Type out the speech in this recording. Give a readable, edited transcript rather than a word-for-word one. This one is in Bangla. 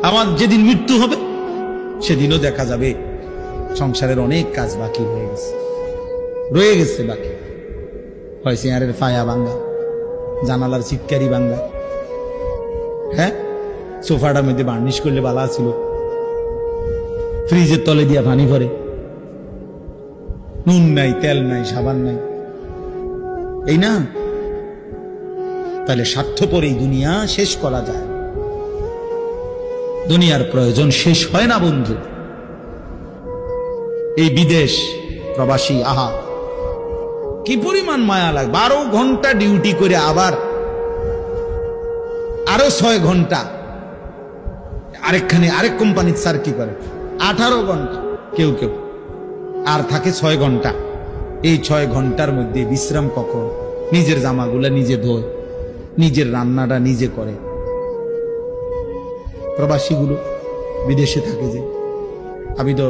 আমার যেদিন মৃত্যু হবে সেদিনও দেখা যাবে সংসারের অনেক কাজ বাকি রয়ে গেছে বাকি। হয় চেয়ারের ফায়া ভাঙ্গা, জানালার চিৎকারি ভাঙ্গা, হ্যাঁ সোফাটার মধ্যে বার্নিশ করলে বালা ছিল, ফ্রিজের তলে দিয়া পানি ভরে, নুন নাই, তেল নাই, সাবান নাই, এই না? তাহলে স্বার্থপর এই দুনিয়া শেষ করা যায়। দুনিয়ার প্রয়োজন শেষ হয় না বন্ধু। এই বিদেশ প্রবাসী, আহা কি পরিমাণ মায়া লাগে। 12 ঘন্টা ডিউটি করে আবার আরো 6 ঘন্টা আরেক কোম্পানির স্যার কি করে 18 ঘন্টা, কেউ কেউ আর থাকে 6 ঘন্টা। এই 6 ঘন্টার মধ্যে বিশ্রাম কখন? নিজের জামাগুলা নিজে ধোয়, নিজের রান্নাটা নিজে করে। প্রবাসীগুলো বিদেশে থাকে যে, আমি তো